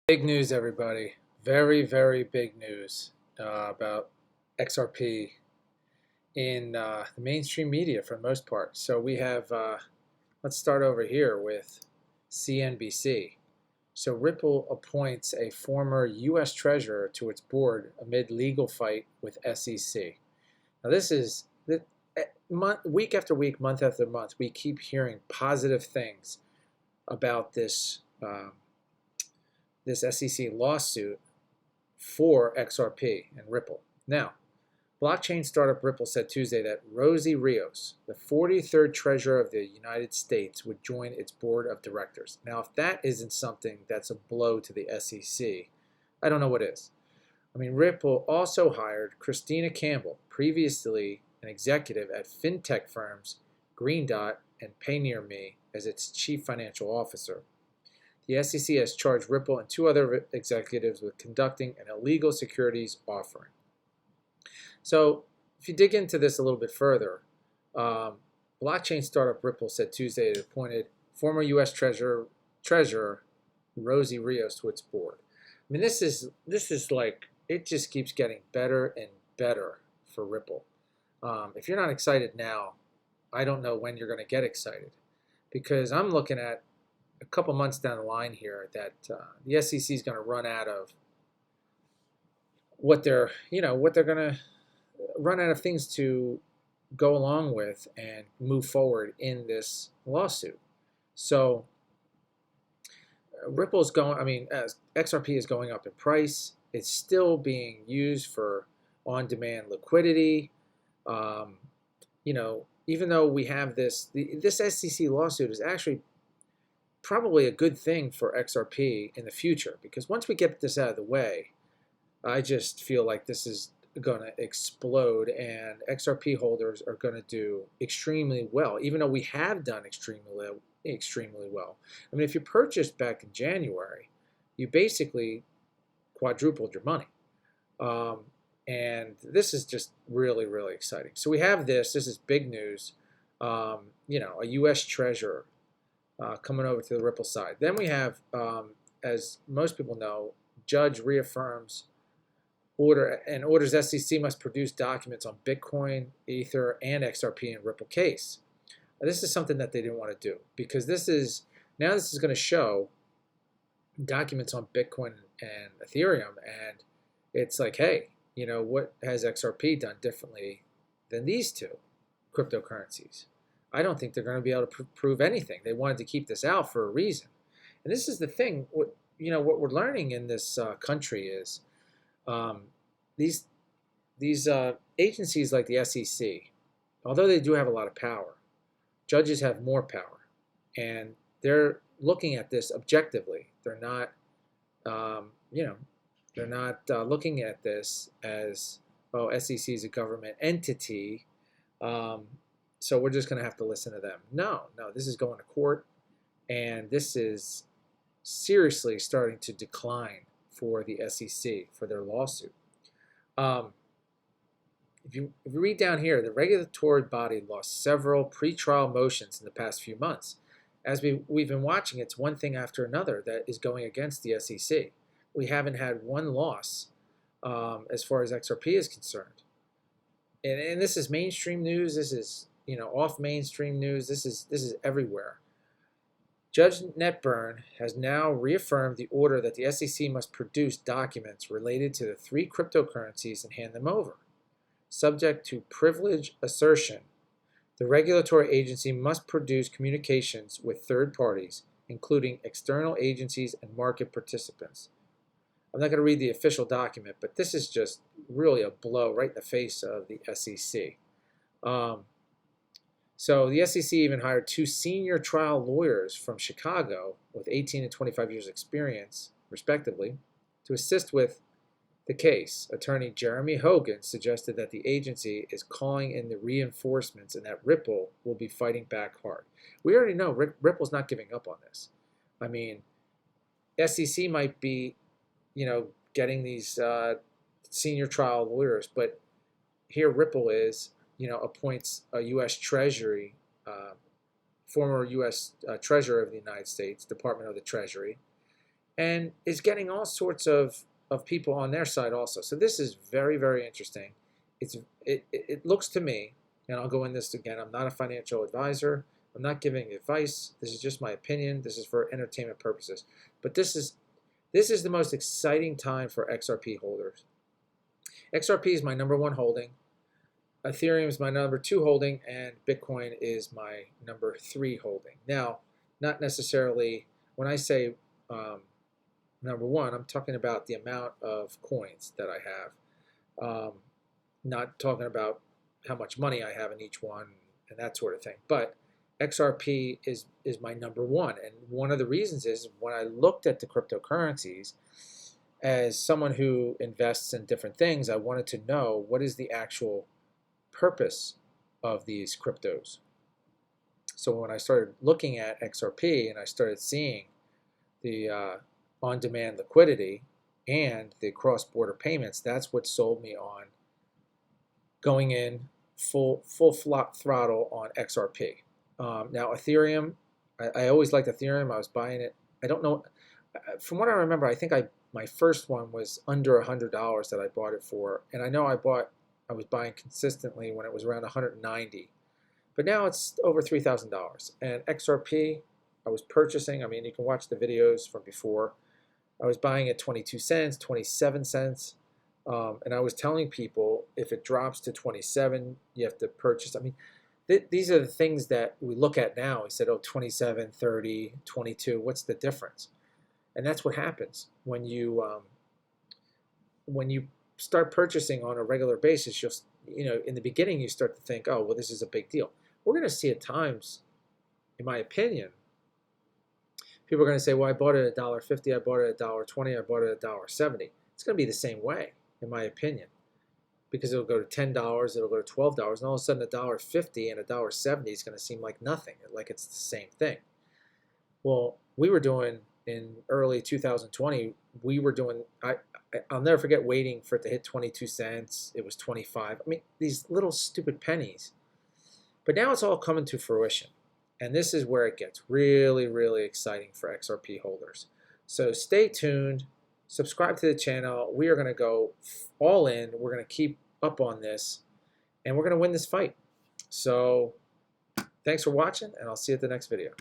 Big news, everybody. Very, very big news about XRP in the mainstream media for the most part. So we have, let's start over here with CNBC. So Ripple appoints a former U.S. Treasurer to its board amid legal fight with SEC. Now this is, week after week, month after month, we keep hearing positive things about this SEC lawsuit for XRP and Ripple. Now, blockchain startup Ripple said Tuesday that Rosie Rios, the 43rd Treasurer of the United States, would join its board of directors. Now, if that isn't something that's a blow to the SEC, I don't know what is. I mean, Ripple also hired Christina Campbell, previously an executive at fintech firms Green Dot and PayNearMe, as its chief financial officer. The SEC has charged Ripple and two other executives with conducting an illegal securities offering. So, if you dig into this a little bit further, blockchain startup Ripple said Tuesday it appointed former U.S. Treasurer Rosie Rios to its board. I mean, this is like, it just keeps getting better and better for Ripple. If you're not excited now, I don't know when you're going to get excited, because I'm looking at a couple months down the line here that the SEC is going to run out of what they're going to run out of things to go along with and move forward in this lawsuit. So Ripple's going, I mean, as XRP is going up in price. It's still being used for on-demand liquidity. Even though we have this SEC lawsuit is actually probably a good thing for XRP in the future, because once we get this out of the way, I just feel like this is going to explode and XRP holders are going to do extremely well, even though we have done extremely well. I mean, if you purchased back in January, you basically quadrupled your money. And this is just really, really exciting. So we have this is big news, a U.S. Treasurer coming over to the Ripple side. Then we have, as most people know, judge reaffirms orders SEC must produce documents on Bitcoin, Ether, and XRP in Ripple case. This is something that they didn't want to do, because this is going to show documents on Bitcoin and Ethereum, and it's like, hey, what has XRP done differently than these two cryptocurrencies? I don't think they're going to be able to prove anything. They wanted to keep this out for a reason. And this is the thing, what we're learning in this country is these agencies like the SEC, although they do have a lot of power, judges have more power, and they're looking at this objectively. They're not, looking at this as, oh, SEC is a government entity, so we're just going to have to listen to them. No, this is going to court, and this is seriously starting to decline for the SEC for their lawsuit. If you read down here, the regulatory body lost several pretrial motions in the past few months. As we've been watching, it's one thing after another that is going against the SEC. We haven't had one loss as far as XRP is concerned. And this is mainstream news. This is off mainstream news. This is everywhere. Judge Netburn has now reaffirmed the order that the SEC must produce documents related to the three cryptocurrencies and hand them over. Subject to privilege assertion, the regulatory agency must produce communications with third parties, including external agencies and market participants. I'm not going to read the official document, but this is just really a blow right in the face of the SEC. So the SEC even hired two senior trial lawyers from Chicago with 18 and 25 years experience, respectively, to assist with the case. Attorney Jeremy Hogan suggested that the agency is calling in the reinforcements and that Ripple will be fighting back hard. We already know Ripple's not giving up on this. I mean, SEC might be, getting these senior trial lawyers, but here Ripple is, appoints a U.S. Treasury, former U.S. Treasurer of the United States, Department of the Treasury, and is getting all sorts of people on their side also. So this is very, very interesting. It looks to me, and I'll go in this again, I'm not a financial advisor. I'm not giving advice. This is just my opinion. This is for entertainment purposes. But this is the most exciting time for XRP holders. XRP is my #1 holding. Ethereum is my #2 holding, and Bitcoin is my #3 holding. Now, not necessarily, when I say #1, I'm talking about the amount of coins that I have. Not talking about how much money I have in each one and that sort of thing. But XRP is my #1. And one of the reasons is when I looked at the cryptocurrencies, as someone who invests in different things, I wanted to know what is the actual purpose of these cryptos. So when I started looking at XRP and I started seeing the on-demand liquidity and the cross-border payments, that's what sold me on going in full throttle on XRP. Now Ethereum, I always liked Ethereum. I was buying it. I don't know, from what I remember, I think my first one was under $100 that I bought it for, and I know I was buying consistently when it was around 190, but now it's over $3,000. And XRP, I was purchasing. I mean, you can watch the videos from before. I was buying at 22 cents, 27 cents. And I was telling people if it drops to 27, you have to purchase. I mean, these are the things that we look at now. We said, oh, 27, 30, 22, what's the difference? And that's what happens when you start purchasing on a regular basis. In the beginning, you start to think, oh, well, this is a big deal. We're going to see at times, in my opinion, people are going to say, well, I bought it at $1.50, I bought it at $1.20, I bought it at $1.70. It's going to be the same way, in my opinion, because it'll go to $10, it'll go to $12, and all of a sudden $1.50 and $1.70 is going to seem like nothing, like it's the same thing. Well, we were doing in early 2020, we were doing, I'll never forget waiting for it to hit 22 cents. It was 25. I mean, these little stupid pennies. But now it's all coming to fruition. And this is where it gets really, really exciting for XRP holders. So stay tuned. Subscribe to the channel. We are going to go all in. We're going to keep up on this. And we're going to win this fight. So thanks for watching, and I'll see you at the next video.